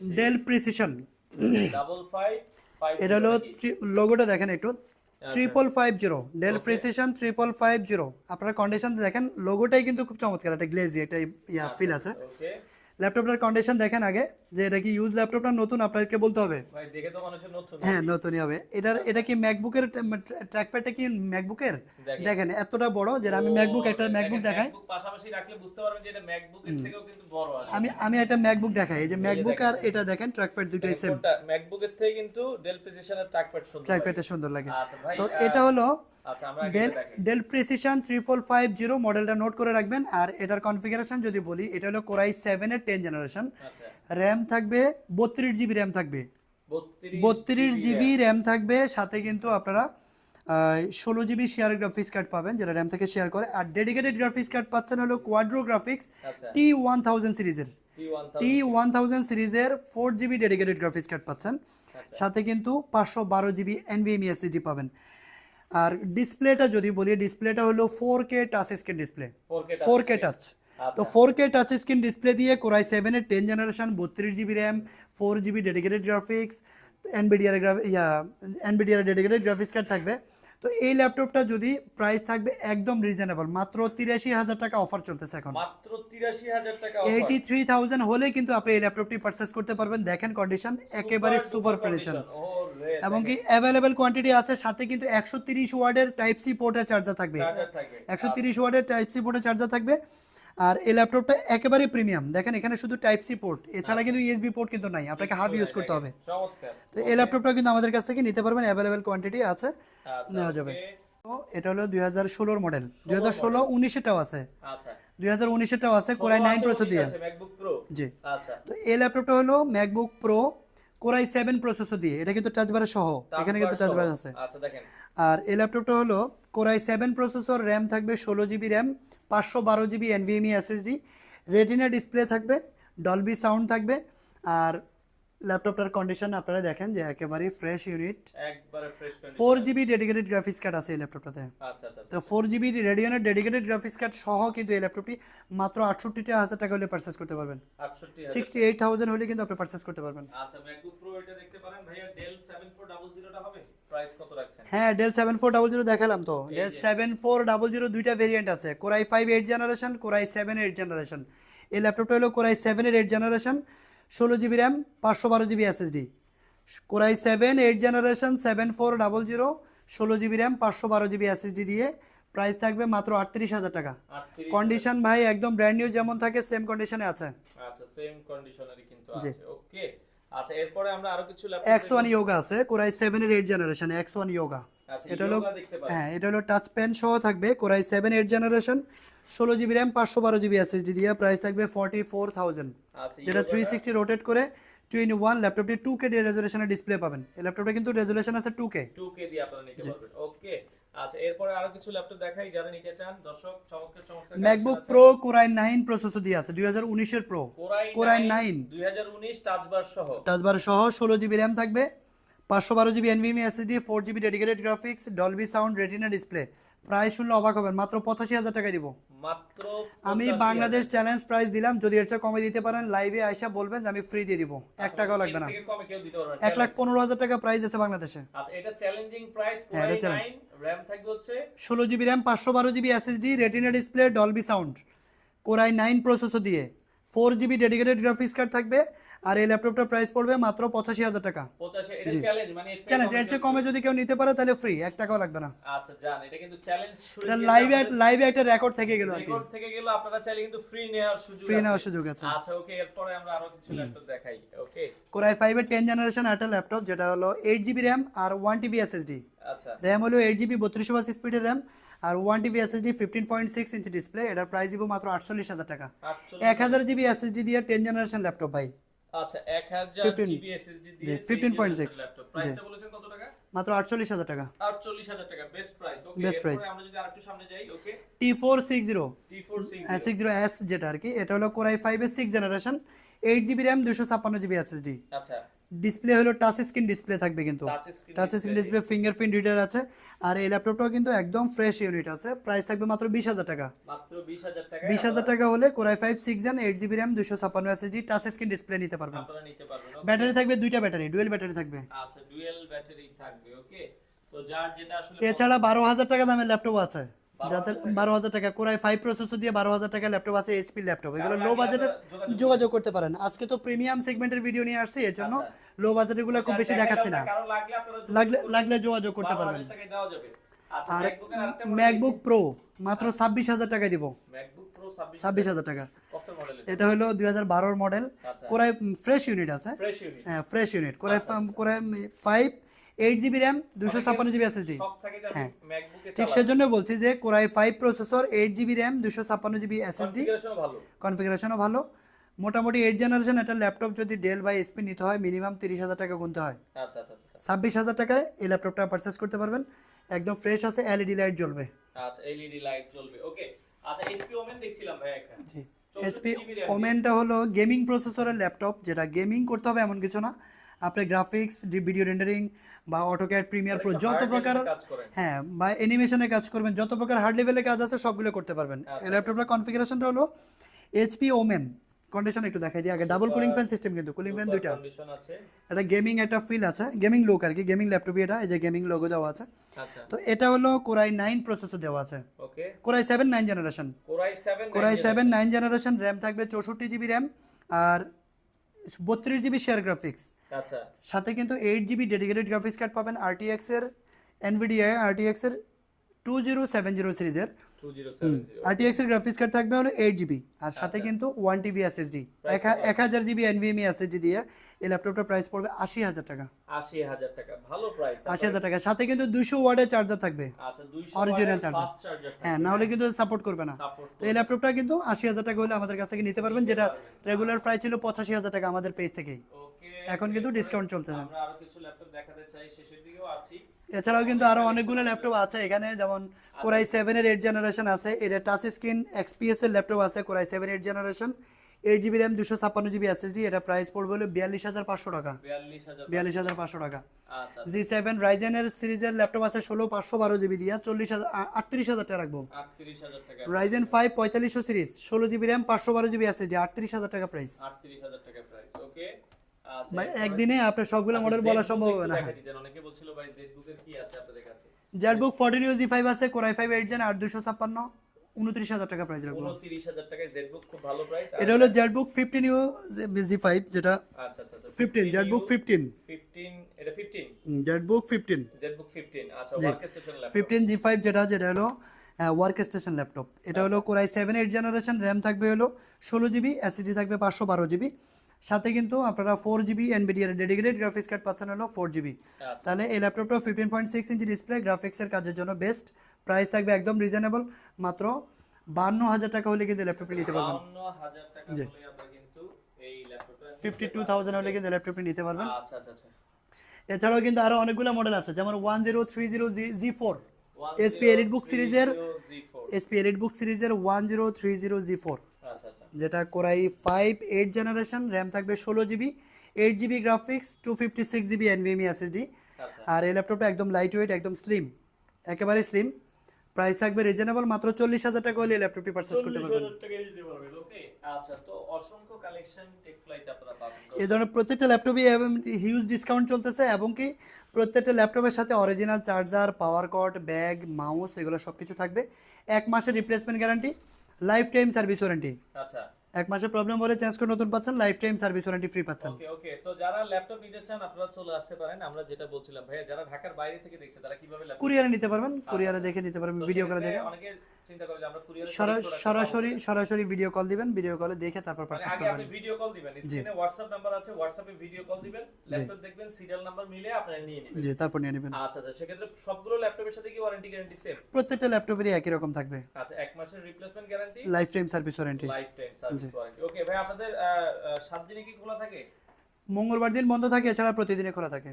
Del Precision. Double five five এটা হলো লোগোটা দেখেন একটু, আচ্ছা। 3550 ডেল Okay. প্রিসিশন 3550। আপনারা কন্ডিশন দেখেন, লোগোটাই কিন্তু খুব চমৎকার, একটা গ্লেজি একটা ফিল আছে। ওকে ল্যাপটপটার কন্ডিশন দেখেন আগে, যে এটা কি ইউজ ল্যাপটপ না নতুন, আপনাদেরকে বলতে হবে। ভাই দেখে তো মনে হচ্ছে নতুন। হ্যাঁ নতুনই হবে। এটা কি ম্যাকবুকের ট্র্যাকপ্যাডটা কি ম্যাকবুকের? দেখেন এতটা বড়, যেটা আমি ম্যাকবুক একটা ম্যাকবুক দেখাই। ম্যাকবুক পাশাপাশি রাখলে বুঝতে পারবেন যে এটা ম্যাকবুকের থেকেও কিন্তু বড় আসে। আমি একটা ম্যাকবুক দেখাই, এই যে ম্যাকবুক আর এটা দেখেন ট্র্যাকপ্যাড দুটোই সেম। ম্যাকবুকের থেকে কিন্তু ডেল প্রিসিশনের ট্র্যাকপ্যাড সুন্দর লাগে। ট্র্যাকপ্যাডটা সুন্দর লাগে। আচ্ছা ভাই, তো এটা হলো আচ্ছা আমরা আগে ডেল দেখেন। ডেল প্রিসিশন 3450 মডেলটা নোট করে রাখবেন। আর এটার কনফিগারেশন যদি বলি, এটা হলো কোরাই 7 এর 10 জেনারেশন। আচ্ছা র্যাম থাকবে 32 জিবি র্যাম থাকবে, 32 জিবি র্যাম থাকবে। সাথে কিন্তু আপনারা 16 জিবি শেয়ার গ্রাফিক্স কার্ড পাবেন, যেটা র্যাম থেকে শেয়ার করে। আর ডেডিকেটেড গ্রাফিক্স কার্ড পাচ্ছেন হলো কোয়াড্রো গ্রাফিক্স আচ্ছা T1000 সিরিজের। T1000 T1000 সিরিজের 4 জিবি ডেডিকেটেড গ্রাফিক্স কার্ড পাচ্ছেন। আচ্ছা সাথে কিন্তু 512 জিবি NVMe SSD পাবেন। আর ডিসপ্লেটা যদি বলি, ডিসপ্লেটা হলো 4K touch screen display, 4K touch. তো 4K টাচ স্ক্রিন ডিসপ্লে দিয়ে কোরাই 7 এর 10 generation, 32 GB RAM, 4 GB dedicated graphics, NVIDIA dedicated graphics card থাকবে। তো এই ল্যাপটপটা যদি প্রাইস থাকবে একদম রিজনেবল, মাত্র 83,000 টাকা অফার চলতেছে এখন। মাত্র 83,000 টাকা অফার। 83,000 হলে কিন্তু আপনি এই ল্যাপটপটি পারচেজ করতে পারবেন। দেখেন কন্ডিশন একেবারে সুপার কন্ডিশন, এবং কি অ্যাভেলেবেল কোয়ান্টিটি আছে। সাথে কিন্তু 130 ওয়াটের টাইপ সি পোর্টের চার্জার থাকবে, 130 ওয়াটের টাইপ সি পোর্টের চার্জার থাকবে। আর এই ল্যাপটপটা একেবারে প্রিমিয়াম। দেখেন এখানে শুধু টাইপ সি পোর্ট, এছাড়া কিন্তু ইউএসবি পোর্ট কিন্তু নাই, আপনাকে হাব ইউজ করতে হবে। চমৎকার। তো এই ল্যাপটপটা কিন্তু আমাদের কাছ থেকে নিতে পারবেন, অ্যাভেলেবেল কোয়ান্টিটি আছে, আচ্ছা, নেওয়া যাবে। তো এটা হলো 2016 মডেল, 2016 19টাও আছে, আচ্ছা 2019টাও আছে, কোরাই 9 প্রসেসর দিয়ে। MacBook Pro. জি। আচ্ছা তো এই ল্যাপটপটা হলো ম্যাকবুক প্রো কোরাই 7 প্রসেসর দিয়ে। এটা কিন্তু টাচ বার সহ, এখানে কিন্তু টাচ বার আছে। আচ্ছা দেখেন। আর এই ল্যাপটপটা হলো কোরাই 7 প্রসেসর, র্যাম থাকবে 16 GB RAM, 512 GB NVMe SSD, retina display থাকবে, ডলবি সাউন্ড থাকবে। আর ল্যাপটপটার কন্ডিশন আপনারা দেখেন যে একেবারে ফ্রেশ ইউনিট, একবারে fresh condition. 4 GB dedicated graphics card আছে এই ল্যাপটপটাতে। আচ্ছা আচ্ছা তো 4 জিবি রেডিয়নের ডেডিকেটেড গ্রাফিক্স কার্ড সহ কিন্তু এই ল্যাপটপটি মাত্র 68,000 টাকা হলে পারচেজ করতে পারবেন। 68,000 68,000 হলে কিন্তু আপনি পারচেজ করতে পারবেন। আচ্ছা ম্যাকবুক প্রো এটা দেখতে পারেন ভাইয়া। ডেল 7400 টা হবে, প্রাইস কত রাখছেন? হ্যাঁ ডেল 7400 দেখালাম তো। ডেল 7400 দুইটা ভেরিয়েন্ট আছে, কোরাই 5 8 জেনারেশন, কোরাই 7 8 জেনারেশন। এই ল্যাপটপটা হলো কোরাই 7 এর 8 generation, 16 GB RAM, 512 GB SSD। Core i 7 8 generation 7400, 16 GB RAM, 512 GB SSD দিয়ে প্রাইস থাকবে মাত্র 38,000 টাকা। 38,000 কন্ডিশন ভাই একদম ব্র্যান্ড নিউ যেমন থাকে সেম কন্ডিশনে আছে। আচ্ছা সেম কন্ডিশনারই কিন্তু জি। আছে। ওকে আচ্ছা এরপরে আমরা আরো কিছু X1 Yoga আছে কোরাই 7 এর 8 জেনারেশন, X1 Yoga। আচ্ছা এটা হলো, Yoga দেখতে পারেন। হ্যাঁ এটা হলো টাচ পেন সহ থাকবে, core i 7 8 generation, 16 GB RAM, 512 GB SSD দিয়ে প্রাইস থাকবে 44,000। আচ্ছা যেটা 360 রোটেট করে 2-in-1 ল্যাপটপটি 2K রেজোলিউশনের ডিসপ্লে পাবেন। এই ল্যাপটপটা কিন্তু রেজোলিউশন আছে 2K 2K দিয়ে আপনারা নিতে পারবেন। ওকে আচ্ছা এরপরে আরো কিছু ল্যাপটপ দেখাই যারা নিতে চান দর্শক। চমৎকার চমৎকার ম্যাকবুক প্রো কোরাই 9 প্রসেসর দিয়ে আছে, 2019 এর প্রো কোরাই 9 2019 টাচ বার সহ। টাচ বার সহ, 16 জিবি র্যাম থাকবে, 512 GB NVMe SSD, 4 GB dedicated graphics, Dolby sound, retina display. Price শুনলে অবাক হবেন, মাত্র 85,000 টাকা দিব। মাত্র আমি বাংলাদেশ চ্যালেঞ্জ প্রাইস দিলাম, যদি এর চেয়ে কমে দিতে পারেন লাইভে আয়সা বলবেন যে আমি ফ্রি দিয়ে দিব, 1 টাকাও লাগবে না। এর থেকে কমে কেউ দিতে পারবে না। 1,15,000 টাকা প্রাইস আছে বাংলাদেশে। আচ্ছা এটা চ্যালেঞ্জিং প্রাইস। হ্যাঁ, এটা কোরাই challenge। 9 র‍্যাম থাকবে হচ্ছে 16 GB RAM, 512 GB SSD, retina display, Dolby sound, core i 9 processor দিয়ে, 4 জিবি ডেডিকেটেড গ্রাফিক্স কার্ড থাকবে। আর এই ল্যাপটপটার প্রাইস পড়বে মাত্র 85,000 টাকা। 85। এটা চ্যালেঞ্জ মানে চ্যালেঞ্জ, এর চেয়ে কমে যদি কেউ নিতে পারে তাহলে ফ্রি, 1 টাকাও লাগবে না। আচ্ছা জান এটা কিন্তু চ্যালেঞ্জ শুরু এটা হয়ে লাইভে একটা রেকর্ড থেকে গেল আর কি। রেকর্ড থেকে গেল। আপনারা চাইলে কিন্তু ফ্রি নেওয়ার সুযোগ ফ্রি আছে। নেওয়ার সুযোগ আছে। আচ্ছা ওকে এরপরে আমরা আরো কিছু ল্যাপটপ দেখাই। ওকে কোরাই 5 এর 10 জেনারেশন একটা ল্যাপটপ, যেটা হলো 8 জিবি র্যাম আর 1 টিবি SSD। আচ্ছা র্যাম হলো 8 জিবি 32 স্পিডের র্যাম, আর 1 টিবি SSD, 15.6 ইঞ্চি ডিসপ্লে। এটার প্রাইস দিব মাত্র 48,000 টাকা। 1000 জিবি SSD দিয়ে 10 জেনারেশন ল্যাপটপ ভাই। আচ্ছা 1000 জিবি এসএসডি দিয়ে 15.6 ল্যাপটপ। প্রাইসটা বলেছেন কত টাকা? মাত্র 48,000 টাকা। 48,000 টাকা বেস্ট প্রাইস। ওকে Best এরপরে price। আমরা যদি আরেকটু সামনে যাই। ওকে T460 T460 60S যেটা আর কি, এটা হলো কোরাই 5 এর 6 generation, 8 GB RAM, 256 GB SSD। আচ্ছা ডিসপ্লে হলো টাচ স্ক্রিন ডিসপ্লে থাকবে কিন্তু touch screen display। Display fingerprint reader আছে। আর এই ল্যাপটপটাও কিন্তু একদম ফ্রেশ ইউনিট আছে, প্রাইস থাকবে মাত্র 20,000 টাকা। মাত্র 20,000 টাকা 20,000 টাকা হলে core i 5 6 gen 8GB RAM 256 SSD touch screen display নিতে পারবেন। আপনারা নিতে পারবেন। Okay? ব্যাটারি থাকবে দুইটা ব্যাটারি, ডুয়েল ব্যাটারি থাকবে। আচ্ছা ডুয়েল ব্যাটারি থাকবে। ওকে, তো যার যেটা আসলে এছাড়া 12,000 টাকা দামের ল্যাপটপ আছে, 12,000 যাদের 12,000 টাকা কোরাই 5 প্রসেসর দিয়ে 12,000 টাকা ল্যাপটপ আছে, এইচপি ল্যাপটপ। এগুলো কারণ লো লাগলে বাজেটের আপনারা যোগাযোগ করতে পারেন। আজকে তো প্রিমিয়াম সেগমেন্টের ভিডিও নিয়ে আসছি, এর জন্য আচ্ছা। লো বাজেটের গুলো খুব বেশি দেখাচ্ছি না। কারণ লাগলে আপনারা লাগলে যোগাযোগ করতে পারবেন। 12,000 টাকায় দেওয়া যাবে। আচ্ছা আর ম্যাকবুকের আরেকটা ম্যাকবুক প্রো মাত্র 26,000 টাকায় দিব। ম্যাকবুক প্রো 26,000 টাকা। কত মডেলের? এটা হলো 2012 মডেল, আচ্ছা। কোরাই ফ্রেশ ইউনিট আছে। Fresh unit. হ্যাঁ fresh unit, core i 5 8GB RAM 256GB SSD। সব থেকে যাবে হ্যাঁ। ম্যাকবুকে ঠিক সেজন্য বলছি যে core i 5 processor 8GB RAM 256GB SSD, কনফিগারেশনও ভালো। কনফিগারেশনও ভালো। মোটামুটি 8 জেনারেশন একটা ল্যাপটপ যদি ডেল বা এসপি নিতে হয় মিনিমাম 30,000 টাকা গুনতে হয়। আচ্ছা আচ্ছা আচ্ছা 26,000 টাকায় এই ল্যাপটপটা পারচেস করতে পারবেন। একদম ফ্রেশ আছে, এলইডি লাইট জ্বলবে। আচ্ছা এলইডি লাইট জ্বলবে। ওকে, আচ্ছা এইচপি ওমেন দেখছিলাম ভাই একটা। জি, 64 এসপি GB RAM ওমেনটা হলো গেমিং প্রসেসরের ল্যাপটপ, যেটা গেমিং করতে হবে এমন কিছু না। আপনি গ্রাফিক্স, ভিডিও রেন্ডারিং বা অটোক্যাড, প্রিমিয়ার প্রো একটা যত hard প্রকার, level কাজ করেন। হ্যাঁ বা অ্যানিমেশনে কাজ করবেন, যত প্রকার হার্ড লেভেলে কাজ আছে সবগুলো করতে পারবেন। আচ্ছা, এই ল্যাপটপটার কনফিগারেশনটা হলো এইচপি ওমেন। কন্ডিশন একটু দেখাই দিই আগে। ডাবল কুলিং ফ্যান সিস্টেম, কিন্তু কুলিং ফ্যান দুইটা। কন্ডিশন আছে। এটা গেমিং একটা ফিল আছে, গেমিং লুক আর কি, গেমিং ল্যাপটপই এটা। এই যে গেমিং লোগো দেওয়া আছে। আচ্ছা তো এটা হলো কোরাই 9 প্রসেসর দেওয়া আছে, okay, core i 7 9 generation. Core i 7 core i 7 9 generation, RAM থাকবে 64GB র্যাম আর 32GB শেয়ার গ্রাফিক্স। আচ্ছা সাথে কিন্তু 8GB ডেডিকেটেড গ্রাফিক্স কার্ড পাবেন RTX এর, NVIDIA RTX এর 2070 সিরিজের। 2070 RTX এর গ্রাফিক্স কার্ড থাকবে হলো 8GB আর সাথে কিন্তু 1TB SSD, 1000GB NVMe SSD দিয়ে এই ল্যাপটপটার প্রাইস পড়বে 80,000 টাকা। 80,000 টাকা, ভালো প্রাইস। 80,000 টাকা, সাথে কিন্তু 200 ওয়াটের চার্জার থাকবে, আচ্ছা 200 অরিজিনাল ওয়াটের চার্জার। Fast charger. হ্যাঁ, না হলে কিন্তু সাপোর্ট করবে না। সাপোর্ট তো এই ল্যাপটপটা কিন্তু 80,000 টাকা হলে আমাদের কাছ থেকে নিতে পারবেন, যেটা রেগুলার প্রাইস ছিল 85,000 টাকা আমাদের পেজ থেকেই। ওকে, এখন কিন্তু ডিসকাউন্ট চলতেছে। আমরা আরো কিছু ল্যাপটপ দেখাতে চাই, শেষের দিকেও আছি। এছাড়াও কিন্তু আরো অনেকগুলো ল্যাপটপ আছে এখানে, যেমন কোরাই 7 এর 8 জেনারেশন আছে, এটা টাচ স্ক্রিন XPS এর ল্যাপটপ আছে, core i 7 8 generation 8GB RAM 256GB SSD। এটা প্রাইস পড়বে হলো 42,500 টাকা। 42,000। 42,500 টাকা। আচ্ছা G7 Ryzen এর সিরিজের ল্যাপটপ আছে 16 512GB দিয়া 38,000 টাকা রাখবো। 38,000 টাকা। Ryzen 5 4500 series 16GB RAM 512GB SSD 38,000 টাকা প্রাইস। 38,000 টাকা প্রাইস। ওকে, আচ্ছা ভাই একদিনে আপনার সবগুলো মডেল বলা সম্ভব হবে না। দেখা দিতেন, অনেকে বলছিল ভাই জেটবুকের কি আছে আপনাদের কাছে? জেটবুক 14 UZ5 আছে, কোরাই 5 8 জেন 8256 29,000 টাকা প্রাইস রাখবো। 29,000 টাকায় জেটবুক, খুব ভালো প্রাইস। এটা হলো জেটবুক 15 UZ5, যেটা আচ্ছা আচ্ছা 15 জেটবুক 15 15, এটা 15 জেটবুক 15 জেটবুক 15। আচ্ছা ওয়ার্ক স্টেশন ল্যাপটপ। 15 G5 যেটা হলো ওয়ার্ক স্টেশন ল্যাপটপ। এটা হলো কোরাই 7 8 জেনারেশন, র্যাম থাকবে হলো 16GB, SSD থাকবে 512GB। সাথে কিন্তু আপনারা 4GB NVIDIA dedicated graphics card পাচ্ছেন হলো 4GB। আচ্ছা তাহলে এই ল্যাপটপটা 15.6 ইঞ্চি ডিসপ্লে, গ্রাফিক্সের কাজের জন্য বেস্ট। প্রাইস থাকবে একদম রিজনেবল, মাত্র 52,000 টাকা হলে কিন্তু ল্যাপটপটি নিতে পারবেন। 52,000 টাকা হলে আপনারা কিন্তু এই ল্যাপটপটা 52,000 হলে কিন্তু ল্যাপটপটি নিতে পারবেন। আচ্ছা আচ্ছা আচ্ছা। এছাড়াও কিন্তু আরো অনেকগুলো মডেল আছে, যেমন 1030G4 SP EliteBook সিরিজের, 1030G4। SP EliteBook সিরিজের 1030G4, আচ্ছা আচ্ছা যেটা কোরাই 5 8 জেনারেশন, র্যাম থাকবে 16GB, 8GB graphics, 256GB NVMe SSD। আচ্ছা আর এই ল্যাপটপটা একদম লাইট ওয়েট, একদম স্লিম, একেবারে স্লিম। প্রাইস থাকবে রিজনেবল, মাত্র 40,000 টাকা হলে এই ল্যাপটপটি পারচেজ করতে পারবেন। 40,000 টাকায় দিতে পারবেন। ওকে, আচ্ছা তো অসংখ্য কালেকশন টেকফ্লাইতে আপনারা পাবেন। এই ধরনের প্রত্যেকটা ল্যাপটপই হিউজ ডিসকাউন্ট চলতেছে, এবং কি প্রত্যেকটা ল্যাপটপের সাথে original charger, power cord, bag, mouse এগুলো সব কিছু থাকবে। 1 মাসের replacement guarantee, lifetime service warranty. আচ্ছা 1 মাসের প্রবলেম হলে চেঞ্জ করে নতুন পাচ্ছেন, lifetime service warranty free পাচ্ছেন। ওকে ওকে, তো যারা ল্যাপটপ নিতে চান আপনারা চলে আসতে পারেন। আমরা যেটা বলছিলাম ভাইয়া, যারা ঢাকার বাইরে থেকে দেখছে তারা কিভাবে ল্যাপটপ কুরিয়ারে নিতে পারবেন, কুরিয়ারে দেখে নিতে পারবেন, ভিডিও করে দেখে। অনেকে চিন্তা করে যে আমরা কুরিয়ারে সরাসরি ভিডিও কল দিবেন, ভিডিও কলে দেখে তারপর মানে পারচেজ আগে করবেন। আপনি ভিডিও কল দিবেন, স্ক্রিনে হোয়াটসঅ্যাপ নাম্বার আছে, হোয়াটসঅ্যাপে ভিডিও কল দিবেন, ল্যাপটপ দেখবেন, সিরিয়াল নাম্বার মিলে আপনারা নিয়ে নেবেন। জি, তারপর নিয়ে নেবেন। আচ্ছা আচ্ছা, সেক্ষেত্রে সবগুলো ল্যাপটপের সাথে কি ওয়ারেন্টি গ্যারান্টি সেম? প্রত্যেকটা ল্যাপটপেরই একই রকম থাকবে। আচ্ছা, 1 মাসের replacement guarantee, lifetime service warranty. Lifetime service warranty. Okay ভাই, আপনাদের 7 দিনে কি খোলা থাকে? মঙ্গলবার দিন বন্ধ থাকে, এছাড়া প্রতিদিনই খোলা থাকে।